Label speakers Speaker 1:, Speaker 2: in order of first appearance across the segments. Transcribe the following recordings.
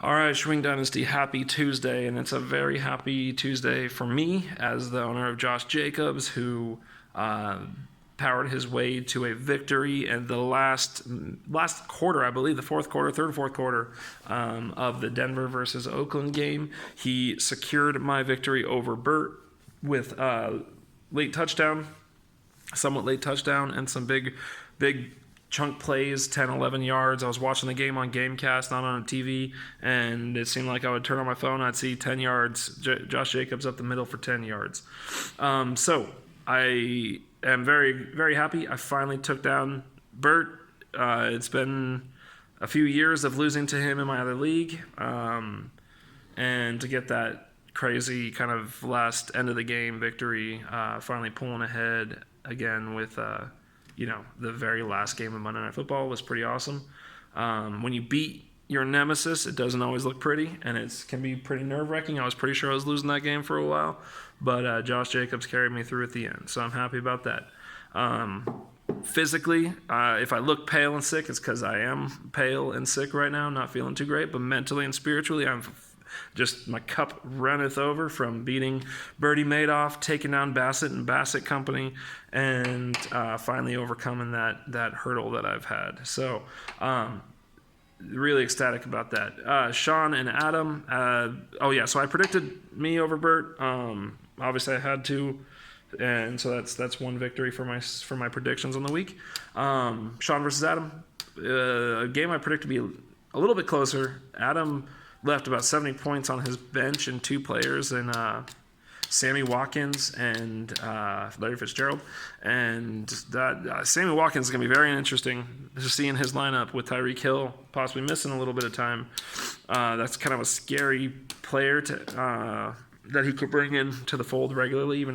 Speaker 1: All right, Swing Dynasty, happy Tuesday, and it's a very happy Tuesday for me as the owner of Josh Jacobs, who uh, powered his way to a victory in the last quarter, I believe, the fourth quarter of the Denver versus Oakland game. He secured my victory over Burt with late touchdown, somewhat late touchdown, and some big chunk plays, 10, 11 yards. I was watching the game on Gamecast, not on a TV, and it seemed like I would turn on my phone, I'd see 10 yards, Josh Jacobs up the middle for 10 yards. So I am very, very happy. I finally took down Burt. It's been a few years of losing to him in my other league, and to get that crazy kind of last end of the game victory, finally pulling ahead again with the very last game of Monday Night Football was pretty awesome. When you beat your nemesis, it doesn't always look pretty, and it can be pretty nerve-wracking. I was pretty sure I was losing that game for a while, but Josh Jacobs carried me through at the end, so I'm happy about that. Physically, if I look pale and sick, it's because I am pale and sick right now, not feeling too great, but mentally and spiritually, just my cup runneth over from beating Bertie Madoff, taking down Bassett and Bassett Company, and finally overcoming that hurdle that I've had. So really ecstatic about that. Sean and Adam. So I predicted me over Bert. Obviously, I had to, and so that's one victory for my predictions on the week. Sean versus Adam. A game I predicted to be a little bit closer. Adam left about 70 points on his bench and two players in Sammy Watkins and Larry Fitzgerald. And that Sammy Watkins is going to be very interesting just seeing his lineup with Tyreek Hill possibly missing a little bit of time. That's kind of a scary player that he could bring in to the fold regularly.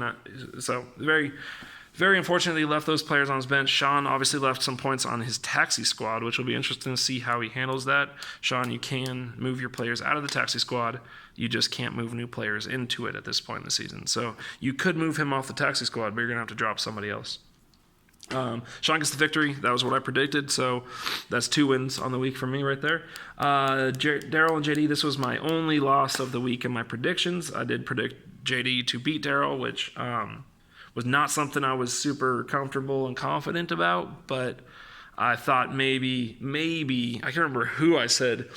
Speaker 1: So very, very unfortunately, he left those players on his bench. Sean obviously left some points on his taxi squad, which will be interesting to see how he handles that. Sean, you can move your players out of the taxi squad. You just can't move new players into it at this point in the season. So you could move him off the taxi squad, but you're going to have to drop somebody else. Sean gets the victory. That was what I predicted. So that's 2 wins on the week for me right there. Daryl and JD, this was my only loss of the week in my predictions. I did predict JD to beat Daryl, which was not something I was super comfortable and confident about, but I thought maybe, I can't remember who I said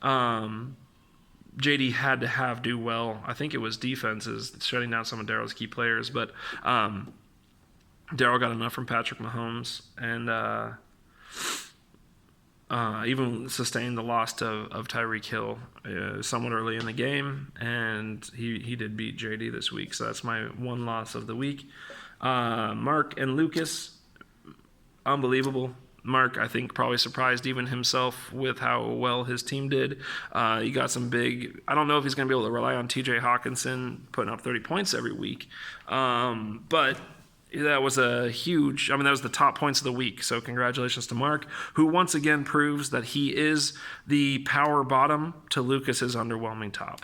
Speaker 1: JD had to do well. I think it was defenses shutting down some of Daryl's key players, but Daryl got enough from Patrick Mahomes and even sustained the loss of Tyreek Hill somewhat early in the game, and he did beat JD this week, so that's my one loss of the week. Mark and Lucas, unbelievable. Mark, I think, probably surprised even himself with how well his team did. He got some big... I don't know if he's going to be able to rely on TJ Hawkinson putting up 30 points every week, but that was that was the top points of the week. So congratulations to Mark, who once again proves that he is the power bottom to Lucas's underwhelming top.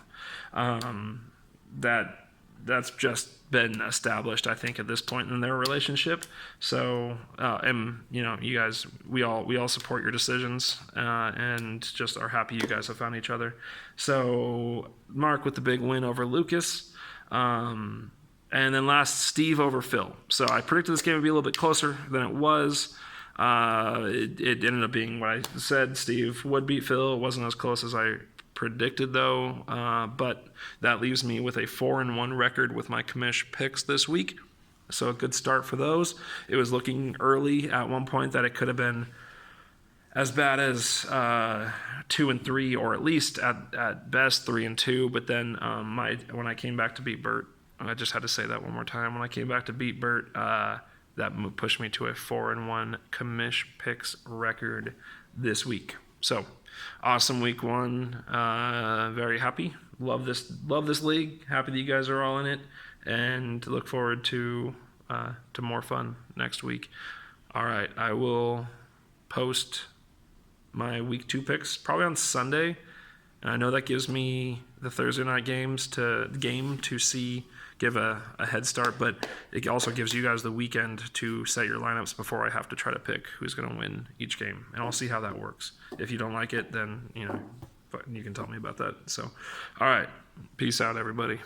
Speaker 1: That's just been established, I think, at this point in their relationship. So, you guys, we all support your decisions, and just are happy you guys have found each other. So, Mark with the big win over Lucas. And then last, Steve over Phil. So I predicted this game would be a little bit closer than it was. It ended up being what I said. Steve would beat Phil. It wasn't as close as I predicted, though. But that leaves me with a 4-1 record with my commish picks this week. So a good start for those. It was looking early at one point that it could have been as bad as 2-3, or at least at best 3-2. But then when I came back to beat Burt, I just had to say that one more time. When I came back to beat Burt, that pushed me to a 4-1 commish picks record this week. So, awesome week one. Very happy. Love this league. Happy that you guys are all in it, and look forward to more fun next week. All right, I will post my week 2 picks probably on Sunday, and I know that gives me the Thursday night game to give a head start, but it also gives you guys the weekend to set your lineups before I have to try to pick who's going to win each game, and I'll see how that works. If you don't like it, then you can tell me about that. So, all right. Peace out, everybody.